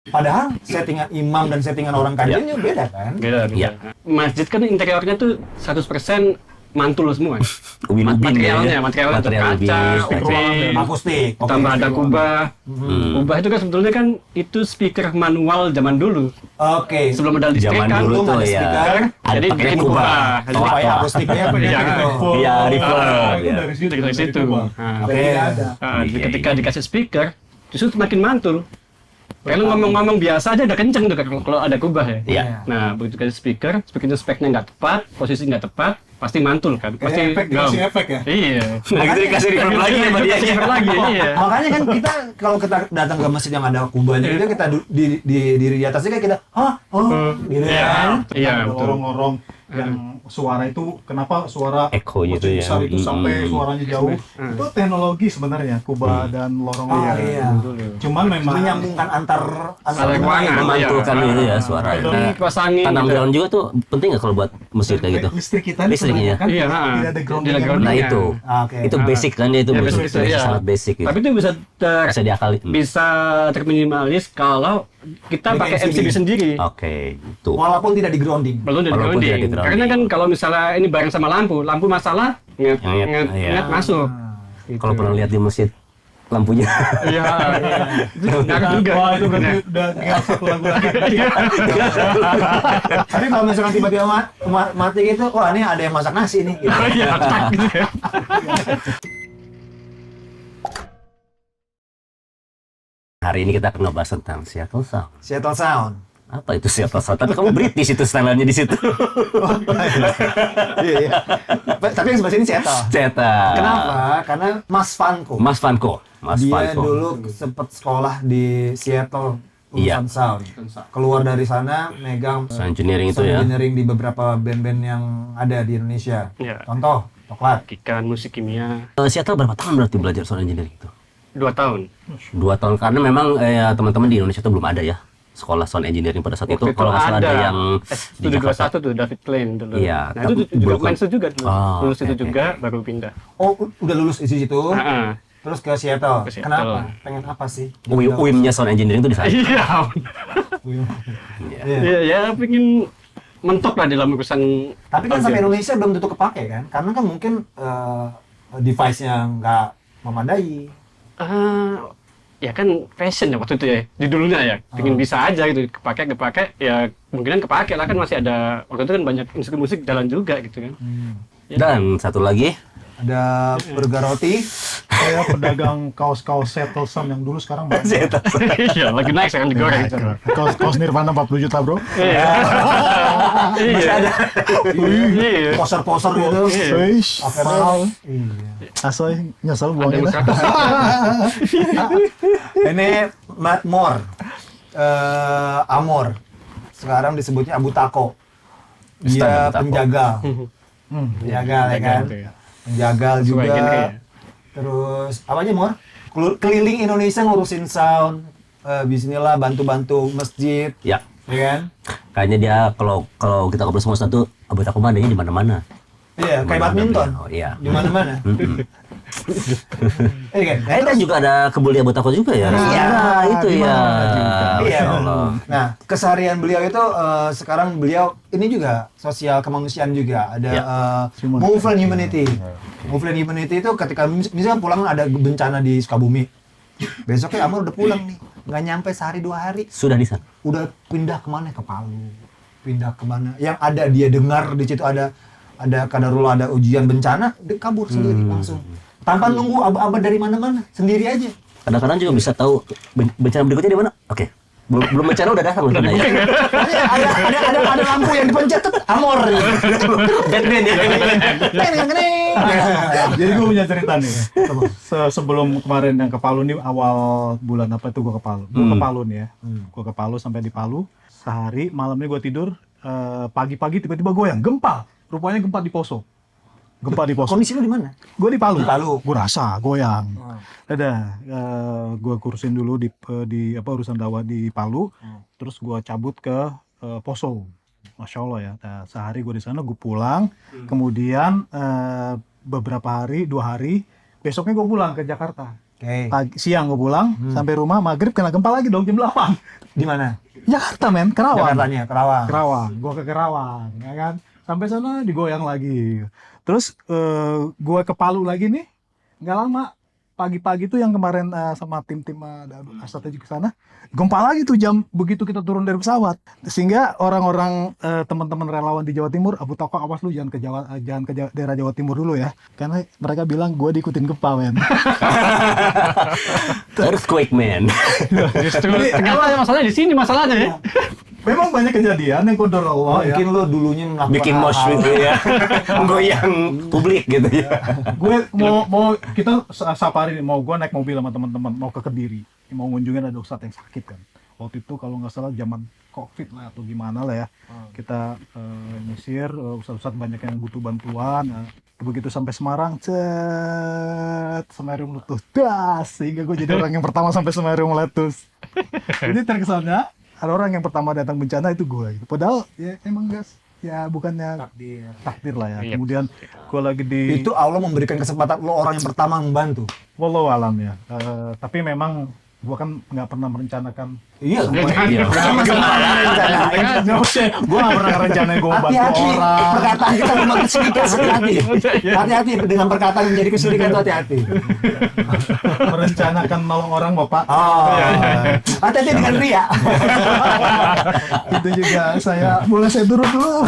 Padahal settingan imam dan settingan orang kajiannya beda kan? Beda. Iya. Masjid kan interiornya tuh 100% mantul semua. Ubin-ubin Materialnya material kaca, ubin, ubin, Akustik. tambah ada kubah. Kubah itu kan sebetulnya kan itu speaker manual zaman dulu. Oke. Sebelum ada listrik Zaman kan, dulu belum tuh ada ya. speaker, jadi pakai bikin kubah. kubah. Jadi supaya akustiknya Iya, Iya, reverb. Itu Ya. dari situ. dari situ. Nah, Oke. ketika dikasih speaker, justru semakin mantul. Kalau ngomong-ngomong biasa aja udah kenceng tuh kalau ada kubah ya. Iya. Nah, begitu kasih speakernya speknya nggak tepat, posisi nggak tepat, pasti mantul kan. Pasti Efek, dikasih efek ya? Iya. Nah, gitu dikasih reverb lagi sama dia. Kasih speaker lagi, iya. Makanya kan kita kalau kita datang ke masjid yang ada kubahnya itu kita diri di atasnya kan kita gitu Iya. kan. Iya, Ada betul. lorong-lorong yang suara itu, kenapa suara Ekonya itu masjid ya. besar itu sampai suaranya jauh. Itu teknologi sebenarnya, kubah dan lorong Oh, itu. iya. Cuman memang Menyambungkan antar ruangan. Memantulkan Iya. itu ya suara. Ini kipas angin. Tanam gitu. ground juga tuh penting nggak kalau buat masjid kayak gitu? listrik kita ini Listriknya ya? kebanyakan Iya, tidak ada grounding. Tidak yang grounding. Nah Iya. itu, Oke. itu basic kan ya, itu Ya, basic, basic, iya. sangat basic gitu. Tapi itu bisa Bisa diakali. bisa terminimalis kalau kita Pakai pakai MCB MCB sendiri. Oke, gitu. Walaupun tidak di grounding. Belum dari Walaupun tidak grounding. di-grounding. Karena kan kalau misalnya ini bareng sama lampu masalah, Nget, nget iya. masuk. Gitu. Kalau pernah lihat di masjid lampunya. Iya. Itu ngaruh juga. Wah, itu berarti udah tinggal satu lagu lagi. Iya. Tapi kalau misalkan tiba-tiba mati gitu, wah ini ada yang masak nasi nih. Gitu. Iya, tak gitu ya. Hari ini kita akan ngebahas tentang Seattle Sound. Seattle Sound. Apa itu Seattle Sound? Tapi kamu British itu stylernya di situ. Iya, iya. Tapi yang sebelah sini Seattle. Seattle. Kenapa? Karena Mas Vanko. Mas Vanko. Mas Dia Vanko. dulu sempat sekolah di Seattle Iya. urusan sound. Keluar dari sana megang Sound engineering itu sound ya. engineering di beberapa band-band yang ada di Indonesia. Iya. Contoh, Coklat. Kikan musik kimia Seattle berapa tahun berarti belajar sound engineering itu? 2 tahun. 2 tahun, karena memang teman-teman di Indonesia itu belum ada ya sekolah sound engineering pada saat itu. Waktu Kalau nggak salah ada yang di Studi Jakarta. 21 tuh David Klein dulu. Iya, Nah, itu tapi juga belum- main itu juga dulu. Oh, Lulus itu oke, juga baru pindah. Oh, udah lulus di situ. Heeh. Terus ke Seattle. Ke Seattle. Kenapa? Pengen apa sih? UIM-nya sound engineering itu di sana. Iya. Iya. Iya, ya pengen mentok lah dalam urusan. Tapi kan audio. sampai Indonesia belum tentu kepake kan? Karena kan mungkin device-nya nggak memadai. Ya kan fashion ya waktu itu ya, di dulunya ya, pengen bisa aja gitu, kepake, ya kemungkinan kepake lah kan masih ada, waktu itu kan banyak instrumen musik jalan juga gitu kan. Dan satu lagi, Ada burger roti. Saya pedagang kaos-kaos Seattle Sound yang dulu sekarang banyak. Iya, lagi naik sekarang digoreng. Kaos Nirvana 40 juta bro. Iya. Iya. Iya. Poser-poser gitu. Weish, mahal. Iya. Asoy, nyesel Ada buangnya. usaha. Ini Matt Moore. Amor. Sekarang disebutnya Abu Tako. Dia Abu Tako. penjagal. Penjagal ya kan? Penjagal juga. Sesuai genre ya. Terus apa aja Mor? Keliling Indonesia ngurusin sound. Bismillah bantu-bantu masjid, ya ya kan? kayaknya dia kalau kita ngobrol sama Ustaz tuh Abu Tako adanya di mana-mana. Iya, kayak badminton. Oh iya. Di mana-mana. Kan? Dan juga ada kebuli Abu Tako juga ya. Iya, Nah, itu di ya. mana juga. Iya. Masya Allah. Nah, keseharian beliau itu sekarang beliau ini juga sosial kemanusiaan juga. Ada Ya. Movement Humanity. Movement Humanity itu ketika misalnya pulang ada bencana di Sukabumi. Besoknya Amor udah pulang nih. Nggak nyampe sehari 2 hari. Sudah di sana. Udah pindah kemana? Ke Palu. Pindah kemana? Yang ada dia dengar di situ ada kadarullah, ada ujian bencana, dia kabur sendiri langsung. Tanpa nunggu aba-aba dari mana-mana, sendiri aja. Kadang-kadang juga bisa tahu bencana berikutnya di mana. Oke. Belum bencana udah datang bencana ya. ada lampu yang dipencet tuh Amor. Batman ya. Jadi gue punya cerita nih. Sebelum kemarin yang ke Palu nih, awal bulan apa itu gue ke Palu. Gue ke Palu nih ya. Gue ke Palu, sampai di Palu. Sehari malamnya gue tidur, pagi-pagi tiba-tiba goyang, gempa. Rupanya gempa di Poso. Gempa di Poso. Kondisi lu di mana? Gue di Palu. Di Palu. Gue rasa goyang. Gue kurusin dulu di urusan dakwah di Palu. Terus gue cabut ke Poso. Masya Allah ya. Nah, sehari gue di sana, gue pulang. Kemudian beberapa hari, 2 hari, besoknya gue pulang ke Jakarta. Oke. Siang gue pulang, sampai rumah maghrib kena gempa lagi dong jam 8. Di mana? Jakarta men, Kerawang. Jakartanya, Kerawang. Kerawang, gue ke Kerawang, ya kan. Sampai sana digoyang lagi. Terus gue ke Palu lagi nih, nggak lama. Pagi-pagi tuh yang kemarin sama tim-tim strategi ke sana, gempa lagi tuh jam begitu kita turun dari pesawat. Sehingga orang-orang teman-teman relawan di Jawa Timur, Abu Toko awas lu jangan ke daerah Jawa Timur dulu ya. Karena mereka bilang gue diikutin gempa men. Earthquake man. Justru ternyata masalahnya di sini masalahnya ya. Memang banyak kejadian yang kodor Allah ya. Mungkin lo dulunya melakukan Bikin mosh hal-hal. gitu ya. Goyang publik gitu ya. Gue mau kita safari nih, mau gue naik mobil sama teman-teman mau ke Kediri, mau ngunjungin ada ustadz yang sakit kan. Waktu itu kalau nggak salah zaman COVID lah atau gimana lah ya, kita nyisir, ustadz banyak yang butuh bantuan. Begitu sampai Semarang, Semeru meletus, das, sehingga gue jadi orang yang pertama sampai Semeru meletus. Jadi terkesannya ada orang yang pertama datang bencana itu gue. Gitu. Padahal ya emang guys, ya bukannya takdir lah ya. Iya. Kemudian gue lagi di Itu Allah memberikan kesempatan lo orang yang pertama membantu. wallahu alam ya. Tapi memang gue kan nggak pernah merencanakan. Iya. Iya. Gue nggak pernah rencanain gue bantu Hati-hati. orang. Perkataan kita memang kesulitan hati-hati. Hati-hati dengan perkataan yang menjadi kesulitan itu hati-hati. Merencanakan nolong orang bapak. Oh. Hati-hati dengan ria. Itu juga boleh saya turut dulu.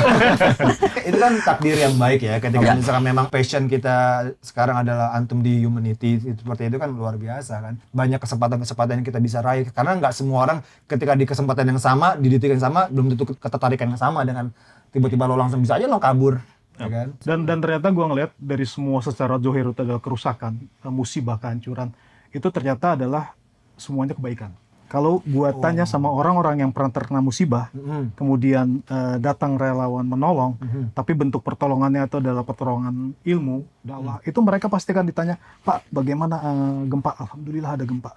Itu kan takdir yang baik ya. Ketika misalkan memang passion kita sekarang adalah antum di humanity, itu seperti itu kan luar biasa kan. Banyak kesempatan-kesempatan yang kita bisa raih. Karena nggak semua orang ketika di kesempatan yang sama, di detik yang sama, belum tentu ketertarikan yang sama dengan tiba-tiba lo langsung bisa aja lo kabur. Ya kan? Dan ternyata gue ngeliat dari semua secara zohir itu adalah kerusakan, musibah, kehancuran. Itu ternyata adalah semuanya kebaikan. Kalau gue tanya sama orang-orang yang pernah terkena musibah, kemudian datang relawan menolong, tapi bentuk pertolongannya itu adalah pertolongan ilmu, dakwah, itu mereka pasti akan ditanya, Pak, bagaimana gempa? Alhamdulillah ada gempa.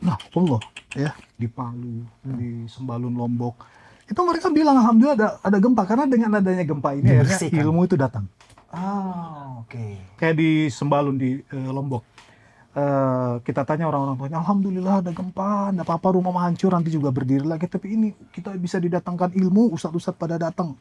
Nah, Allah ya di Palu, di Sembalun, Lombok, itu mereka bilang alhamdulillah ada gempa karena dengan adanya gempa ini akhirnya Dibersihkan. ilmu itu datang. Oke. Kayak di Sembalun di Lombok. Kita tanya orang-orang tuanya, alhamdulillah ada gempa, nggak apa-apa rumah mah hancur, nanti juga berdiri lagi. Tapi ini kita bisa didatangkan ilmu, ustadz-ustadz pada datang.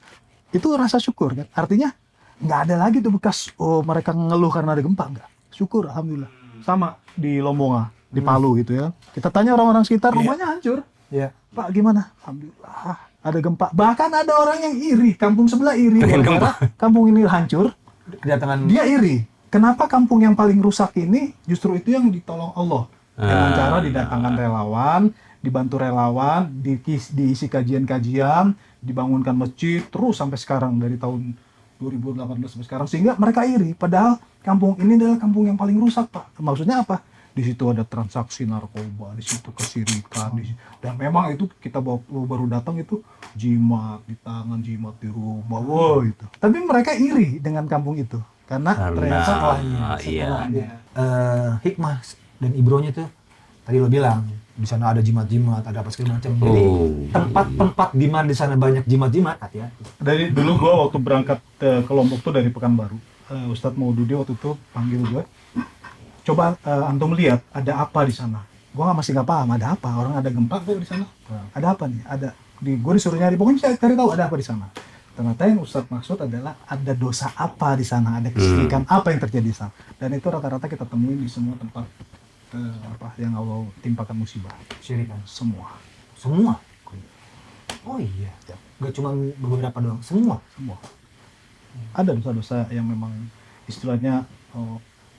Itu rasa syukur kan. Artinya nggak ada lagi tuh bekas mereka ngeluh karena ada gempa, nggak. Syukur, alhamdulillah. Sama di Lombonga, di Palu gitu ya. Kita tanya orang-orang sekitar, rumahnya hancur. Iya. Pak gimana? Alhamdulillah ada gempa. Bahkan ada orang yang iri, kampung sebelah iri. Gara-gara kampung ini hancur, Kedatangan dia iri. Kenapa kampung yang paling rusak ini justru itu yang ditolong Allah dengan cara didatangkan relawan, dibantu relawan, diisi kajian-kajian, dibangunkan masjid terus sampai sekarang dari tahun 2018 sampai sekarang sehingga mereka iri. Padahal kampung ini adalah kampung yang paling rusak, Pak. Maksudnya apa? Di situ ada transaksi narkoba, di situ kesirikan, dan memang itu kita baru datang itu jimat di tangan, jimat di rumah, wow itu. Tapi mereka iri dengan kampung itu. Karena ternyata hikmah dan ibronya tuh tadi lo bilang di sana ada jimat-jimat, ada apa segala macam. Jadi tempat-tempat di mana di sana banyak jimat-jimat, hati-hati. dari dulu gua waktu berangkat ke Lombok tuh dari Pekanbaru, Ustadz Maududi waktu itu panggil gua, coba antum lihat ada apa di sana. Gua masih nggak paham ada apa, orang ada gempa kok di sana. Ada apa nih? Gua disuruh nyari, pokoknya saya cari tahu ada apa di sana. Ternyata yang Ustadz maksud adalah ada dosa apa di sana, ada kesyirikan apa yang terjadi di sana. Dan itu rata-rata kita temuin di semua tempat yang Allah timpakan musibah. Syirikan. Semua. Oh iya. Gak cuma beberapa doang, semua. Ada dosa-dosa yang memang istilahnya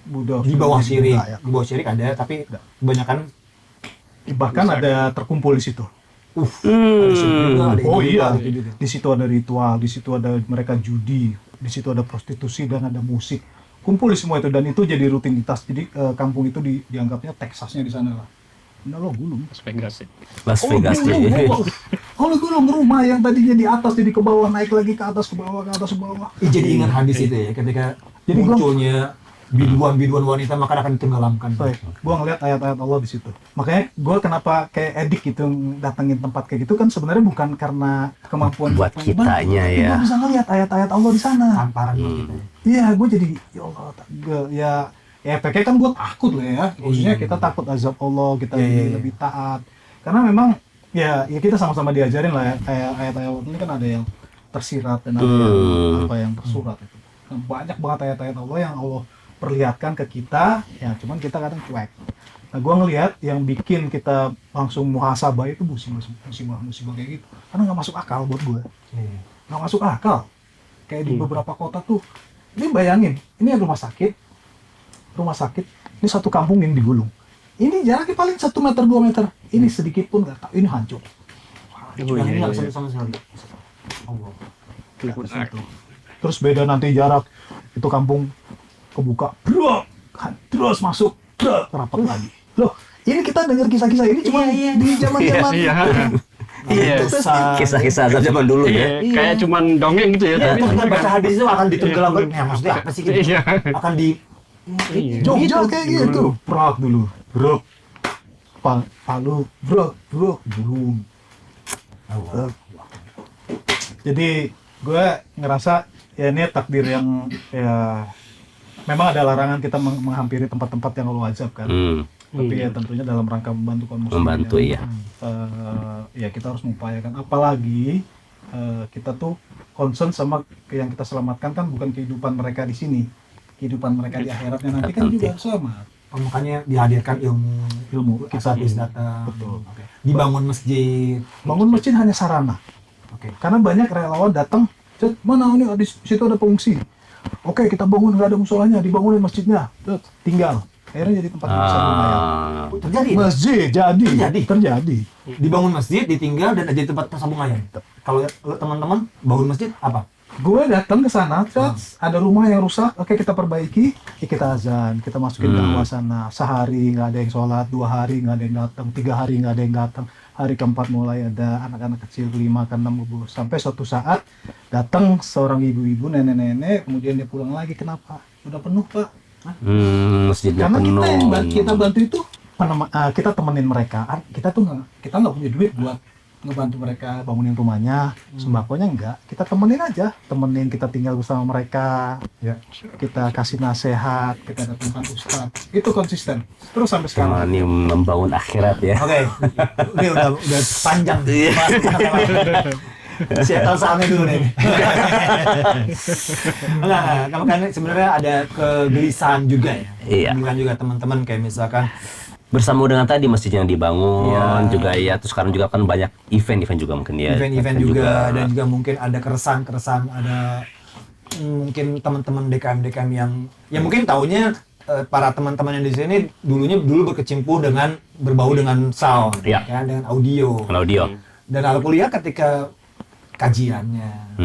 Buddha Di bawah syirik, ya. di bawah syirik ada, tapi kebanyakan Bahkan ada terkumpul di situ. ada syirik juga, ada Oh ini iya, juga, itu juga. di situ ada ritual, di situ ada mereka judi, di situ ada prostitusi dan ada musik. Kumpul di semua itu dan itu jadi rutinitas. Jadi kampung itu dianggapnya Texasnya di sana lah. Nah lo gulung. Las Vegas ya. Las Vegas gulung. ya. Kalau gulung rumah yang tadinya di atas jadi ke bawah, naik lagi ke atas, ke bawah, ke atas, ke bawah. Jadi ingat hadis itu ya, ketika Jadi gua- munculnya biduan-biduan wanita maka akan ditenggelamkan. Baik, gue ngeliat ayat-ayat Allah di situ. Makanya gue kenapa kayak edik gitu datengin tempat kayak gitu kan sebenarnya bukan karena kemampuan Buat gua ibadah, kitanya tapi ya. Gue bisa ngeliat ayat-ayat Allah di sana. Tamparan buat kita. Iya, gue jadi ya Allah, ya ya efeknya kan gue takut lah ya. Maksudnya kita takut azab Allah, kita lebih taat. Karena memang ya kita sama-sama diajarin lah ya, kayak ayat-ayat ini kan ada yang tersirat dan ada yang yang tersurat itu. Nah, banyak banget ayat-ayat Allah yang Allah perlihatkan ke kita, ya cuman kita kadang cuek. Nah, gue ngelihat yang bikin kita langsung muhasabah itu musibah kayak gitu, karena nggak masuk akal buat gue. Nggak masuk akal. Kayak di beberapa kota tuh, ini bayangin, ini rumah sakit, ini satu kampung yang digulung. Ini jaraknya paling 1 meter 2 meter, ini sedikit pun nggak tahu, ini hancur. Yang ini nggak bisa sama sekali. Allah. Terus beda nanti jarak, itu kampung kebuka, terus masuk, rapat lagi. Loh, ini kita dengar kisah-kisah ini cuma di zaman-zaman. Iya. Kisah-kisah azab zaman dulu ya. Kayak cuman dongeng gitu ya. Ya, kita baca hadis itu akan ditenggelamkan. Ya, maksudnya apa sih gitu? Iya. Akan di Jogja kayak gitu. Prak dulu, brok. Palu, brok, burung. Jadi gue ngerasa ya ini takdir yang ya memang ada larangan kita menghampiri tempat-tempat yang Allah azab kan. Tapi ya tentunya dalam rangka membantu kaum muslimin. Membantu ya. Ya kita harus mengupayakan. Apalagi kita tuh concern sama yang kita selamatkan kan bukan kehidupan mereka di sini, kehidupan mereka di akhiratnya nanti kan juga selamat. makanya dihadirkan ilmu Kita habis datang. betul. Oke. Dibangun masjid. Bangun masjid hanya sarana. Oke. Karena banyak relawan datang, "Cet, mana ini di situ ada pengungsi." Oke, kita bangun, nggak ada musolanya, dibangunin masjidnya. Cet, tinggal. Akhirnya jadi tempat wisata lumayan. Terjadi. Masjid terjadi. Dibangun masjid, ditinggal dan jadi tempat persambung ayam. Kalau teman-teman bangun masjid apa? Gue datang ke sana, terus ada rumah yang rusak, oke kita perbaiki, ya kita azan, kita masukin dakwah sana. Sehari nggak ada yang sholat, 2 hari nggak ada yang datang, 3 hari nggak ada yang datang. Hari keempat mulai ada anak-anak kecil 5 ke 6 ngebul. Sampai suatu saat datang seorang ibu-ibu, nenek-nenek, kemudian dia pulang lagi. Kenapa? Udah penuh Pak. Masjidnya Karena penuh. kita bantu itu kita temenin mereka. Kita nggak punya duit buat ngebantu mereka bangunin rumahnya, sembakonya enggak. Kita temenin aja, kita tinggal bersama mereka. Ya. Kita kasih nasihat, kita datangkan ustadz. Itu konsisten. Terus sampai sekarang. Ini membangun akhirat ya. Oke. Ini udah panjang. Siapa soalnya dulu nih. Enggak, kamu kan sebenarnya ada kegelisahan juga ya. Iya. Kegelisahan juga teman-teman kayak misalkan Bersama dengan tadi masjid yang dibangun Iya. juga ya, terus sekarang juga kan banyak event juga mungkin ya. event-event juga dan juga mungkin ada keresahan ada mungkin teman-teman DKM yang mungkin taunya para teman-teman yang di sini dulu berkecimpung dengan berbau dengan sound, Iya. kan, dengan audio. Audio. Dan aku lihat ketika kajiannya,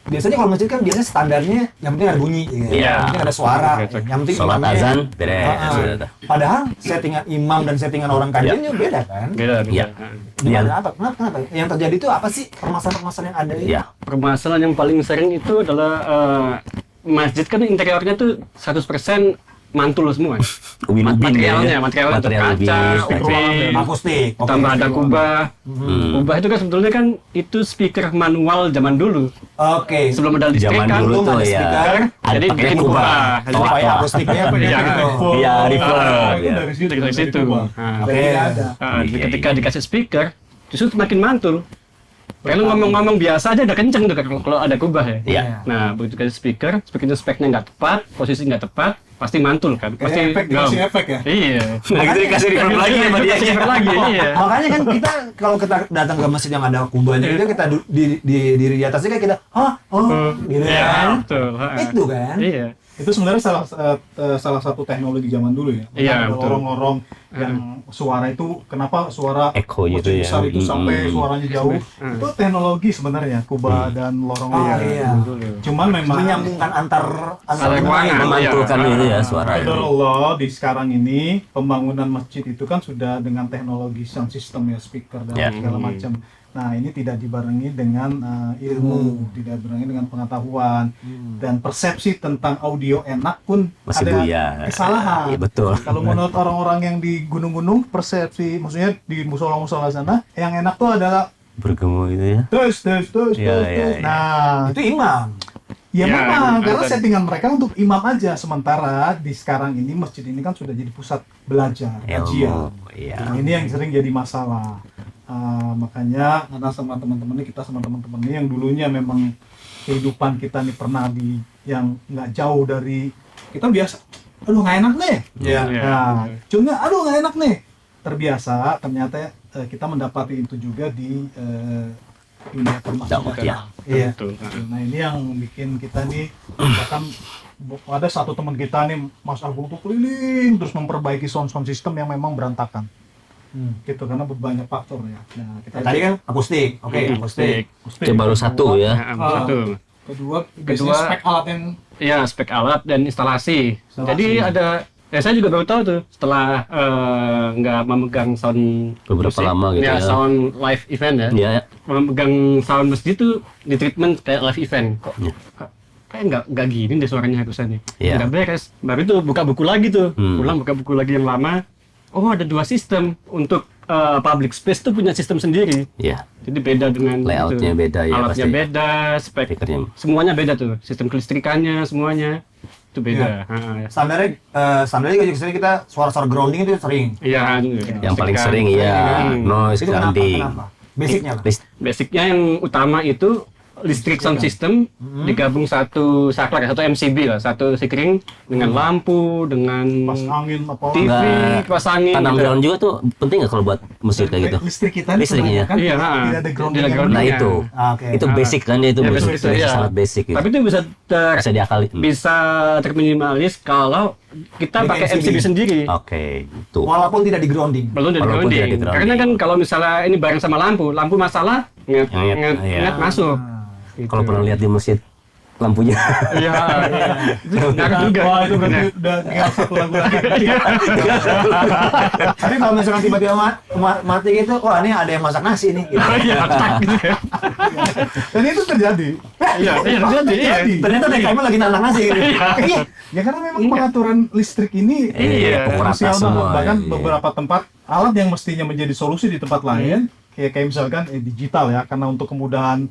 biasanya kalau masjid kan biasanya standarnya yang penting ada bunyi, Iya. yang penting ada suara, yang penting Sholat imamnya- azan, beres. Ah, Padahal settingan imam dan settingan orang kajiannya beda kan? Beda. Iya. Gimana apa? Kenapa? Yang terjadi itu apa sih permasalahan-permasalahan yang ada ini? Iya. Permasalahan yang paling sering itu adalah masjid kan interiornya tuh 100% mantul semua. Ubin-ubin Materialnya ya. tuh kaca, ubin. ubin, Akustik. Oke. tambah ada kubah. Kubah itu kan sebetulnya kan itu speaker manual zaman dulu. Oke. Sebelum ada listrik Zaman kan, dulu belum tuh ada ya. speaker, Ada jadi pakai bikin kubah. kubah. Jadi supaya akustiknya Iya. gitu. Iya, reverb. Itu ya. dari situ. Dari situ. kubah. Nah, Oke. Dari ada. Iya, ketika iya. dikasih speaker, justru semakin mantul. Kalau ngomong-ngomong biasa aja udah kenceng tuh kalau ada kubah ya. Iya. Nah, begitu kasih speakernya speknya nggak tepat, posisi nggak tepat, pasti mantul kan. Pasti Kayak efek, dikasih efek ya. Iya. Nah, gitu dikasih reverb lagi sama dia. Dikasih reverb lagi, iya. Makanya kan kita kalau kita datang ke masjid yang ada kubahnya itu kita diri di atasnya kan kita, gitu Iya, kan. betul. Itu kan. Iya. Itu sebenarnya salah satu teknologi zaman dulu ya. Iya, Ada betul. lorong-lorong yang suara itu, kenapa suara Echo gitu masjid ya. besar itu sampai suaranya jauh. Itu teknologi sebenarnya, kubah dan lorong Iya. Cuman memang Menyambungkan antar ruangan. Memantulkan Iya. itu ya suara. Qadar Allah di sekarang ini pembangunan masjid itu kan sudah dengan teknologi sound system ya, speaker dan Ya. segala macam. Nah, ini tidak dibarengi dengan ilmu, tidak dibarengi dengan pengetahuan dan persepsi tentang audio enak pun Masih ada buyar. kesalahan. Iya, betul. Kalau menurut orang-orang yang di gunung-gunung, persepsi maksudnya di musola-musola sana yang enak tuh adalah Bergemu gitu ya. tes. Iya, iya, iya. Nah, itu imam. Ya, Ya, memang, karena azan. settingan mereka untuk imam aja. Sementara di sekarang ini masjid ini kan sudah jadi pusat belajar, kajian. Iya. Nah, ini yang sering jadi masalah. Makanya Ana sama teman-teman ini, kita sama teman-teman ini yang dulunya memang kehidupan kita nih pernah di yang nggak jauh dari kita biasa. Aduh nggak enak nih. Iya. Iya. Nah, cuma aduh nggak enak nih. Terbiasa, ternyata kita mendapati itu juga di dunia Dakwah, permasalahan. ya. Iya. Betul. Nah ini yang bikin kita nih, bahkan ada satu teman kita nih, Mas Agung tuh keliling terus memperbaiki sound system yang memang berantakan, gitu karena banyak faktor ya. Nah kita Tadi kan akustik, oke, akustik. Itu baru satu ya. Nah, satu. Kedua, biasanya spek alat yang Iya, spek alat dan instalasi. Instalasi. Jadi ada, saya juga baru tahu tuh setelah nggak memegang sound Beberapa musik, lama gitu ya. sound live event ya. Iya, ya. Memegang sound masjid tuh di treatment kayak live event. Kok Iya. kayak nggak gini deh suaranya harusnya nih. Iya. Nggak beres. Baru itu buka buku lagi tuh. Hmm. Pulang buka buku lagi yang lama. Oh, ada dua sistem untuk public space tuh punya sistem sendiri. Iya. Jadi beda dengan Layoutnya beda ya, alatnya pasti. beda, spek Speakernya. semuanya beda tuh, sistem kelistrikannya semuanya itu beda. Standarnya juga sering kita suara-suara grounding itu sering. Iya, Yang paling sering ya noise Itu kenapa? grounding. Kenapa? Basicnya apa? Basicnya yang utama itu listrik sound system digabung satu saklar, satu MCB lah, satu speakering dengan lampu, dengan pas angin apa TV, Nggak, kipas angin. Tanam gitu. ground juga tuh penting nggak kalau buat masjid kayak gitu? listrik kita nih Listriknya. kebanyakan Iya, tidak ada grounding tidak yang grounding. Nah Iya. itu, Oke. itu basic kan ya, itu Ya, basic, basic itu, iya. sangat basic gitu. Tapi itu bisa Bisa diakali. bisa terminimalis kalau kita Dengan pakai MCB. MCB sendiri. Oke, itu. Walaupun tidak di grounding. Belum dari Walaupun tidak grounding. di grounding. Karena kan kalau misalnya ini bareng sama lampu masalah, Nget, iya. masuk. Kalau pernah lihat di masjid lampunya. Iya, itu ngaruh juga. Wah itu berarti udah tinggal satu lagu lagi. Tapi kalau misalkan tiba-tiba mati gitu, wah ini ada yang masak nasi nih. Gitu. Iya, tak gitu ya. Dan itu terjadi. Iya, terjadi. Iya. Ternyata DKM lagi nanak nasi. Gitu. Iya. Ya karena memang pengaturan listrik ini Iya, pukul rata krusial banget. semua, Bahkan iya. beberapa tempat alat yang mestinya menjadi solusi di tempat lain, kayak misalkan digital ya, karena untuk kemudahan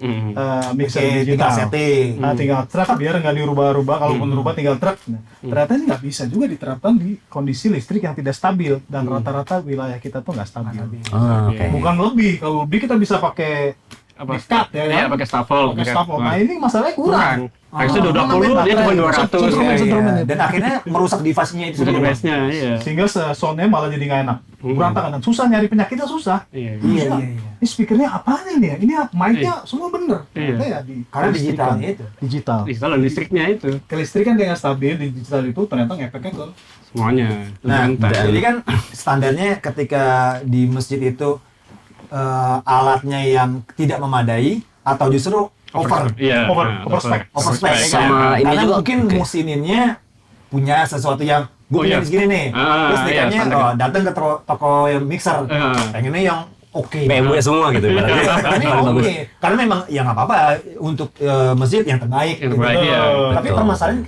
mixer Oke, digital. tinggal setting. Nah, tinggal truk biar nggak dirubah-rubah. Kalaupun dirubah tinggal truk. Nah, ternyata ini nggak bisa juga diterapkan di kondisi listrik yang tidak stabil dan rata-rata wilayah kita tuh nggak stabil. Ah, oke. Bukan lebih, kalau lebih kita bisa pakai dekat ya Iya, kan? pakai stafel. Pakai stafel. Nah ini masalahnya kurang. Harusnya udah Kurang 20, dia cuma baterai. 200. Sentrum, Iya, sentrum. Iya. Dan akhirnya merusak device-nya itu Bukan sendiri. device-nya, iya. Sehingga soundnya malah jadi nggak enak. Berantakan dan susah nyari penyakitnya susah. Iya. Iya, Susah. iya, iya. Ini speakernya apaan ini ya? Ini mic-nya semua bener. Iya. Ternyata ya di Karena kelistrikan. digitalnya itu. Digital. Digital dan listriknya itu Kelistrikan dengan stabil di digital itu ternyata ngefeknya ke semuanya. Nah, Lantas. jadi kan standarnya ketika di masjid itu alatnya yang tidak memadai atau justru over Iya. overspec. overspec ya Sama kan? ini Karena juga, mungkin oke. musininnya punya sesuatu yang gue Oh, punya iya. segini nih. Ah, Terus iya, dikatanya standar. datang ke toko yang mixer. Pengennya yang oke. BMW semua gitu. Karena Paling oke, bagus. karena memang ya nggak apa-apa untuk masjid yang terbaik. Yang gitu. terbaik, iya. Tapi Betul. permasalahan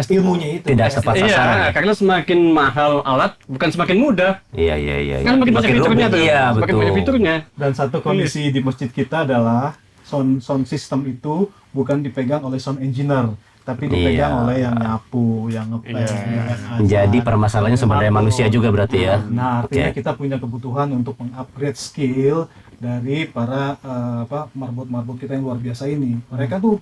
ilmunya itu. Tidak tepat sasaran. Iya, karena semakin mahal alat, bukan semakin mudah. Iya, iya, iya. Kan makin banyak fiturnya rumit. tuh. Iya, Makin betul. banyak fiturnya. Dan satu kondisi di masjid kita adalah sound system itu bukan dipegang oleh sound engineer, tapi dipegang Iya. oleh yang nyapu, yang ngepel, Iya. yang Menjadi permasalahannya sumber daya manusia juga berarti ya. Nah, artinya Oke. kita punya kebutuhan untuk mengupgrade skill dari para marbot-marbot kita yang luar biasa ini. Mereka tuh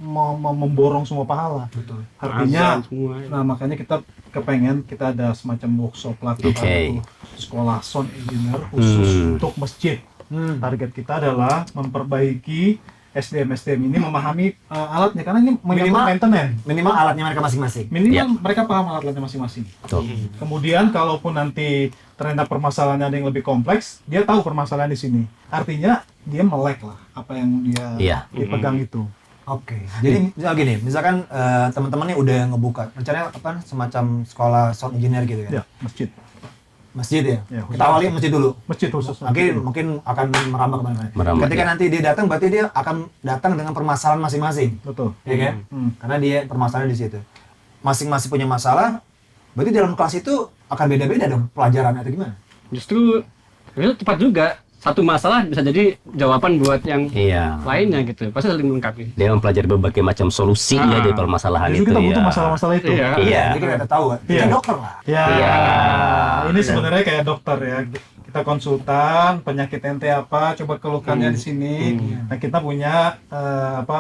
memborong semua pahala. Betul. Artinya, Azan semua. nah makanya kita kepengen kita ada semacam workshop pelatihan Oke. untuk sekolah sound engineer khusus untuk masjid. Hmm. Target kita adalah memperbaiki SDM ini memahami alatnya karena ini menyangkut Minimal- maintenance. Minimal alatnya mereka masing-masing. Minimal Ya. mereka paham alatnya masing-masing. Betul. Kemudian kalaupun nanti ternyata permasalahannya ada yang lebih kompleks, dia tahu permasalahan di sini. Artinya dia melek lah apa yang dia Iya. dipegang itu. Oke, jadi misalnya gini, misalkan teman-teman nih udah ngebuka, rencananya apa semacam sekolah sound engineer gitu ya? Ya, masjid. Masjid ya? Ya, Kita awali masjid dulu. Masjid khusus. Mungkin akan merambah kemana-mana. Merambah, Ketika ya. nanti dia datang, berarti dia akan datang dengan permasalahan masing-masing, Betul. ya kan? Hmm. Karena dia permasalahan di situ. Masing-masing punya masalah, berarti dalam kelas itu akan beda-beda dong pelajaran atau gimana? Justru itu tepat juga. satu masalah bisa jadi jawaban buat yang Iya. lainnya gitu. Pasti saling melengkapi. Dia mempelajari berbagai macam solusinya dari permasalahan Justru itu kita ya. butuh masalah-masalah itu. Iya. Iya. Jadi kita tahu kan. Iya. Kita dokter lah. Ya, Iya. ini sebenarnya kayak dokter ya. Kita konsultan, penyakit ente apa, coba keluhkannya di sini. Nah, kita punya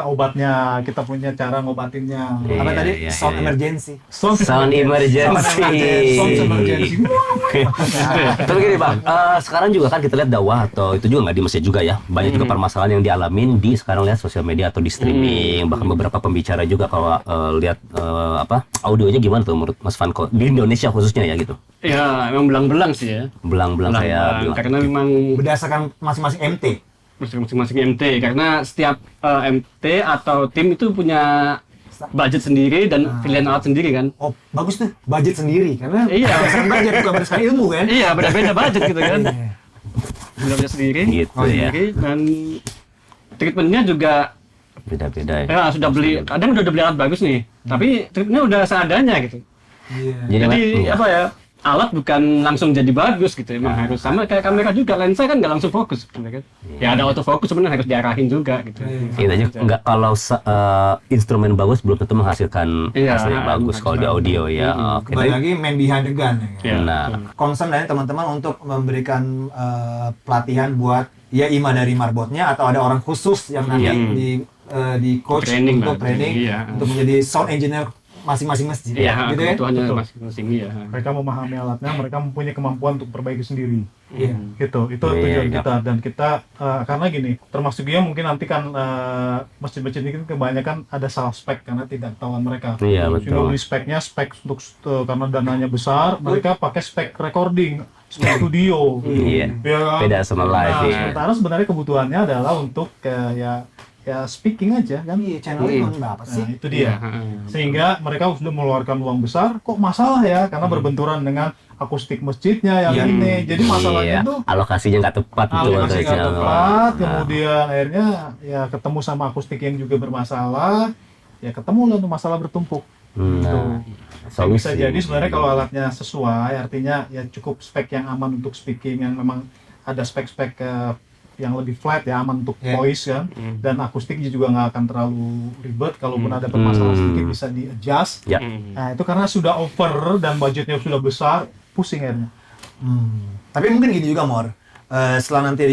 obatnya, kita punya cara ngobatinnya. Iya, Apa tadi? iya, Sound iya. emergency. Sound Sound emergency. emergency. Tapi gini bang, sekarang juga kan kita lihat dakwah atau itu juga nggak di masjid juga ya. Banyak juga permasalahan yang dialamin di sekarang lihat sosial media atau di streaming. Bahkan beberapa pembicara juga kalau lihat audionya gimana tuh menurut Mas Vanko di Indonesia khususnya ya gitu. Ya, memang belang-belang sih ya. Belang-belang kayak bilang. Karena memang Berdasarkan masing-masing MT. masing-masing MT. Karena setiap MT atau tim itu punya budget sendiri dan pilihan alat sendiri kan. Oh, bagus tuh. Budget sendiri. Karena Iya. berdasarkan budget, bukan berdasarkan ilmu kan. Iya, beda-beda budget gitu kan. Iya. Beda-beda sendiri. Gitu ya. Sendiri, dan treatmentnya juga Beda-beda ya. ya sudah beli, kadang udah beli alat bagus nih, tapi treatmentnya udah seadanya gitu. Iya. Jadi iya. apa ya? Alat bukan langsung jadi bagus gitu, emang harus sama kayak kamera juga, lensa kan nggak langsung fokus sebenarnya kan. Ya ada autofocus sebenarnya harus diarahin juga gitu. Iya aja nggak kalau instrumen bagus belum tentu menghasilkan Iya, hasil yang bagus kalau di audio ya. Oke. Kembali lagi main behind the gun ya. kan? Ya, Nah, Concern dari teman-teman untuk memberikan pelatihan buat ya IMA dari marbotnya atau ada orang khusus yang nanti di coach Training untuk lah. training Iya. untuk menjadi sound engineer masing-masing masjid. Iya, gitu ya. kebutuhannya Betul. masing-masing ya. Mereka memahami alatnya, mereka mempunyai kemampuan untuk perbaiki sendiri. Iya. Gitu, itu Iya, tujuan iya. kita. Dan kita karena gini, termasuk dia mungkin nanti kan masjid-masjid ini kan kebanyakan ada salah spek karena tidak ketahuan mereka. Iya, Sudah betul. beli speknya, spek untuk karena dananya besar, mereka pakai spek recording, spek studio. Iya. Ya kan? Beda sama live Nah, ya. sementara sebenarnya kebutuhannya adalah untuk ya speaking aja kan. Iya, channelnya cuma berapa sih? Nah, itu dia. Iya. Sehingga mereka sudah mengeluarkan uang besar, kok masalah ya? Karena berbenturan dengan akustik masjidnya yang Iya. ini. Jadi masalahnya Iya, tuh alokasinya nggak tepat gitu alokasi nggak channel. tepat, Nah, kemudian akhirnya ya ketemu sama akustik yang juga bermasalah, ya ketemu lah tuh masalah bertumpuk. nah, Bisa jadi sebenarnya kalau alatnya sesuai, artinya ya cukup spek yang aman untuk speaking, yang memang ada spek-spek yang lebih flat ya, aman untuk Iya. voice kan, dan akustiknya juga nggak akan terlalu ribet, kalaupun ada permasalahan sedikit bisa di-adjust. ya. Nah itu karena sudah over dan budgetnya sudah besar, pusing akhirnya. Tapi mungkin gini juga Mor, setelah nanti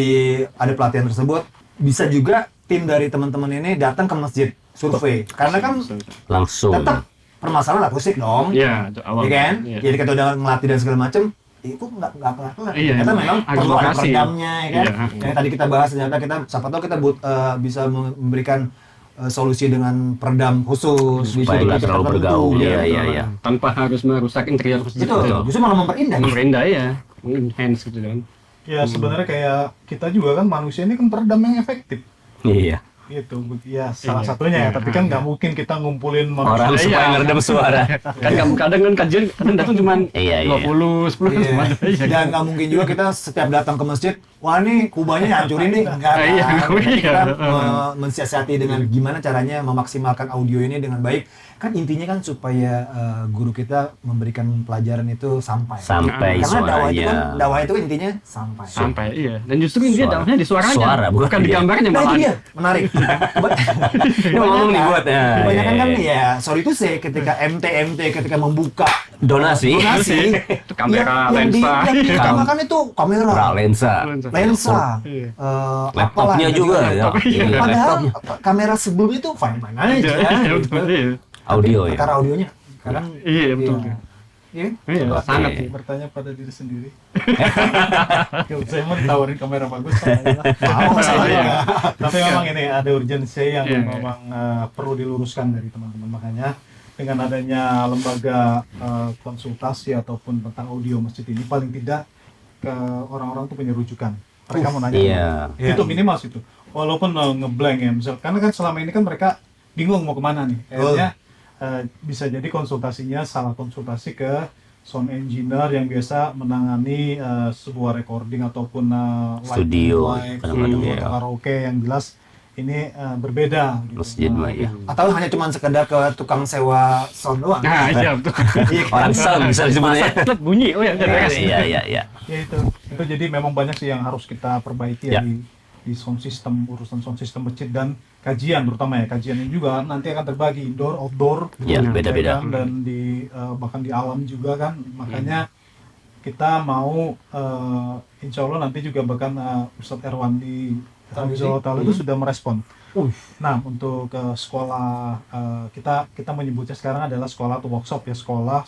ada pelatihan tersebut, bisa juga tim dari teman-teman ini datang ke masjid survei, karena kan Langsung. tetap permasalahan akustik dong, Iya, itu awal. ya kan? Iya. Jadi kita udah ngelatih dan segala macam, itu nggak kelar-kelar. Iya, Ternyata memang harus perlu ada lokasi. peredamnya, ya kan? Iya. Yang tadi kita bahas ternyata kita, siapa tahu kita bisa memberikan solusi dengan peredam khusus di Supaya nggak titik terlalu tertentu. bergaul. Iya, Betul. iya, iya. Tanpa harus merusak interior masjid. Betul, justru malah memperindah. Memperindah ya, enhance gitu kan. Ya sebenarnya kayak kita juga kan manusia ini kan peredam yang efektif. Iya. Gitu, ya salah Iya. satunya ya, Iya. tapi kan nggak mungkin kita ngumpulin Orang manusia. supaya ngeredam suara. Kan kadang kan kajian kadang datang cuma Iya, iya. 20, 10 Iya. cuma ada. Iya. Dan nggak mungkin juga kita setiap datang ke masjid, wah ini kubahnya hancurin nih. Enggak, Iya, kita iya. mensiasati dengan gimana caranya memaksimalkan audio ini dengan baik. Kan intinya kan supaya guru kita memberikan pelajaran itu sampai. Sampai Karena suaranya. dakwah itu intinya sampai. Sampai iya. Dan justru ini dia Suara. dalamnya di suaranya. Suara, bukan di dia. gambarnya Nah itu malahan. dia, menarik. Ini ngomong nih buat ya. Kebanyakan Iya, kan iya. ya, sorry itu saya ketika MT Iya. ketika membuka Donasi. Itu kamera, yang lensa. yang diutamakan itu kamera, Pra lensa. lensa, Iya. Laptopnya apalah, juga gitu. ya. Iya, Padahal laptopnya. kamera sebelum itu fine aja. Iya, gitu. betul. Iya. Audio ya. Perkara audionya, sekarang Iya, betul. Iya. Iya, Oke. sangat sih. Bertanya pada diri sendiri. Kalau saya mau tawarin kamera bagus, Mau saya. tapi memang ini ada urgensi yang Iya. memang perlu diluruskan dari teman-teman. Makanya dengan adanya lembaga konsultasi ataupun tentang audio masjid ini, paling tidak ke orang-orang tuh punya rujukan. Mereka mau nanya Iya. Iya. itu minimal situ. Walaupun ngeblank ya, misal karena kan selama ini kan mereka bingung mau kemana nih. Akhirnya bisa jadi konsultasinya salah konsultasi ke sound engineer yang biasa menangani sebuah recording ataupun live Studio, live kadang-kadang studio ya. atau karaoke yang jelas ini berbeda gitu. Masjid mah ya. Atau hanya cuma sekedar ke tukang sewa sound doang. Nah, iya betul. Iya kan? Orang sound bisa disebutnya. Plek bunyi, oh ya, beres. Iya iya iya. Ya itu jadi memang banyak sih yang harus kita perbaiki Ya. ya di sound system, urusan sound system masjid dan kajian terutama ya, kajiannya juga nanti akan terbagi indoor, outdoor, Ya, beda-beda. kan, dan bahkan di alam juga kan, makanya kita mau insya Allah nanti juga bahkan Ustadz Erwandi Taala itu sudah merespon. Nah untuk sekolah kita menyebutnya sekarang adalah sekolah atau workshop ya, sekolah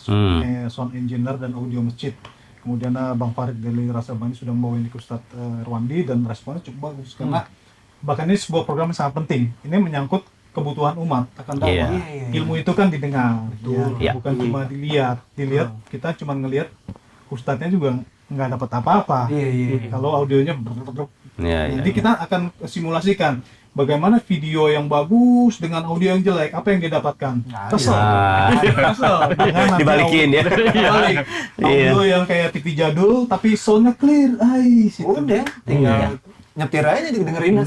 sound engineer dan audio masjid. Kemudian Bang Farid dari Rasa Bani sudah membawa ini ke Ustadz Erwandi dan responnya cukup bagus karena bahkan ini sebuah program yang sangat penting. Ini menyangkut kebutuhan umat akan dakwah. Ilmu itu kan didengar, ya, bukan cuma dilihat. Kita cuma ngelihat ustadznya juga nggak dapat apa-apa. Kalau audionya jadi kita akan simulasikan bagaimana video yang bagus dengan audio yang jelek, apa yang dia dapatkan? Kesel. Jangan nanti Dibalikin ya. Balik. Audio yang kayak TV jadul tapi soundnya clear. Udah, tinggal nyetir aja dengerin.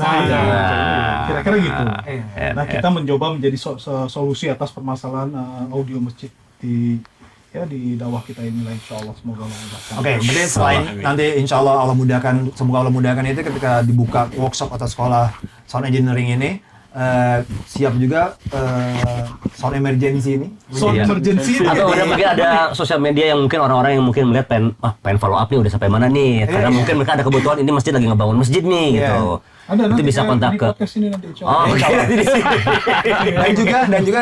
Kira-kira gitu. Iya. Nah, kita mencoba menjadi solusi atas permasalahan audio masjid di dakwah kita ini lah, insya Allah, semoga Allah mudahkan. Oke, berarti selain nanti insya Allah mudahkan, semoga Allah mudahkan itu ketika dibuka workshop atau sekolah sound engineering ini, siap juga sound emergency ini. Sound emergency Atau mungkin ada sosial media yang mungkin orang-orang yang mungkin melihat pengen follow up nih udah sampai mana nih, karena mungkin mereka ada kebutuhan ini masjid lagi ngebangun masjid nih gitu. Ada, Itu bisa kontak ke ini nanti, insya Oh, Allah. oke. dan juga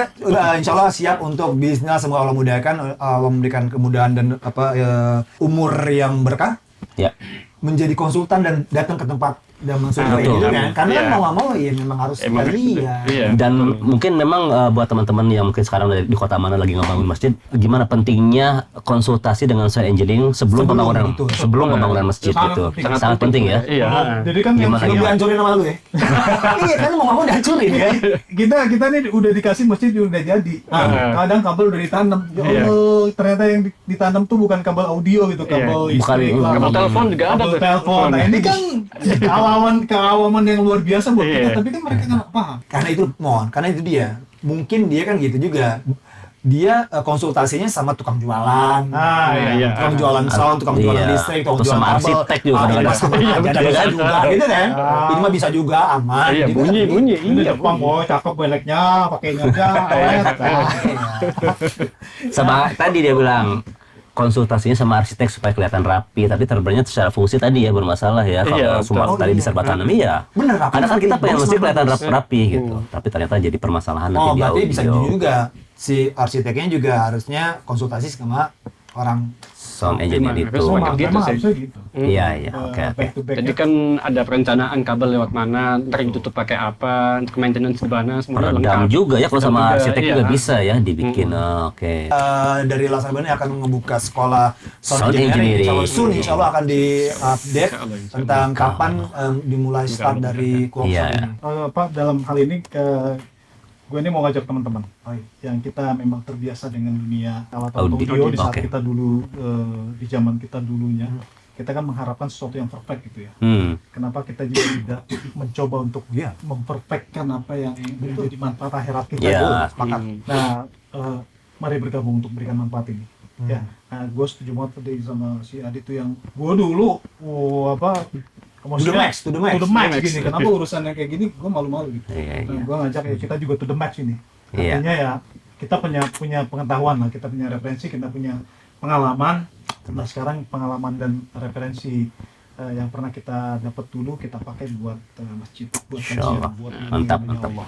insya Allah siap untuk bisnis, semoga Allah mudahkan, Allah memberikan kemudahan dan umur yang berkah, Ya. menjadi konsultan dan datang ke tempat dan langsung kayak betul. gitu kan, karena kan Iya. mau nggak mau ya memang harus Emang iya. Dan mungkin memang buat teman-teman yang mungkin sekarang di kota mana lagi ngebangun masjid, gimana pentingnya konsultasi dengan sound engineering sebelum pembangunan itu. pembangunan masjid Sangat itu. penting. Sangat penting ya. Iya. Jadi kan yang Gimana, Belum dihancurin sama lu ya? Iya kan mau nggak mau dihancurin ya. kita nih udah dikasih masjid udah jadi. Kadang kabel udah ditanam. Ya Iya. Allah, ternyata yang ditanam tuh bukan kabel audio gitu, kabel Bukan, listrik lah. kabel telepon juga ada Kabel tuh. telepon. Nah, ini kan keawaman yang luar biasa buat kita, Iya. tapi kan mereka nggak paham. Karena itu dia. Mungkin dia kan gitu juga. Dia konsultasinya sama tukang jualan, iya. tukang jualan sound, tukang jualan Iya. listrik, tukang Terus jualan sama kabel. arsitek juga Ini kadang-kadang. mah sama Iya, aja, betul bisa kan? juga, gitu kan? Ini mah bisa juga aman. Iya, gitu bunyi, kan? bunyi. Ini Iya, Jepang, boy, cakep beleknya, pakainya aja, awet. Sama tadi dia bilang konsultasinya sama arsitek supaya kelihatan rapi, tapi ternyata secara fungsi tadi ya bermasalah ya. Kalau Iya, semua betul. tadi diserba tanam iya. Bener, rapi. Kadang kan kita pengen Bagus, masjid kelihatan bagus. rapi gitu, tapi ternyata jadi permasalahan nanti Oh, di berarti audio. bisa juga si arsiteknya juga harusnya konsultasi sama orang Sound engineer Memang itu. harus Memang gitu sih. harusnya gitu. Iya iya, oke oke. Back to back. Jadi kan ada perencanaan kabel lewat mana, ntar yang ditutup pakai apa, untuk maintenance di mana, semua Peredam lengkap. juga ya kalau Peredam sama juga, arsitek iya. juga bisa ya dibikin. Oke. dari Lasarbani akan membuka sekolah Sound sound engineering. engineering. Insya Allah soon, insya Allah akan diupdate Insya Allah, insya Allah. tentang kapan dimulai start Allah. dari workshop Iya. ini. Pak, dalam hal ini gue ini mau ngajak teman-teman Oh, iya. yang kita memang terbiasa dengan dunia alat Audio, audio di saat oke. kita dulu di zaman kita dulunya, kita kan mengharapkan sesuatu yang perfect gitu ya. Kenapa kita juga tidak mencoba untuk memperfectkan apa yang menjadi manfaat akhirat kita? Iya. Sepakat. Nah, mari bergabung untuk memberikan manfaat ini. Ya, nah, gue setuju banget tadi sama si Adit tuh yang gue dulu, To the max, to the max. to the max To the max. gini. Kenapa urusan yang kayak gini gue malu-malu gitu. Iya, Nah, iya. gue ngajak ya kita juga to the max ini. Iya. Artinya ya kita punya pengetahuan lah, kita punya referensi, kita punya pengalaman. Nah sekarang pengalaman dan referensi yang pernah kita dapat dulu kita pakai buat masjid, buat Insya Allah. kajian, buat ini, Mantap, ya mantap. Allah.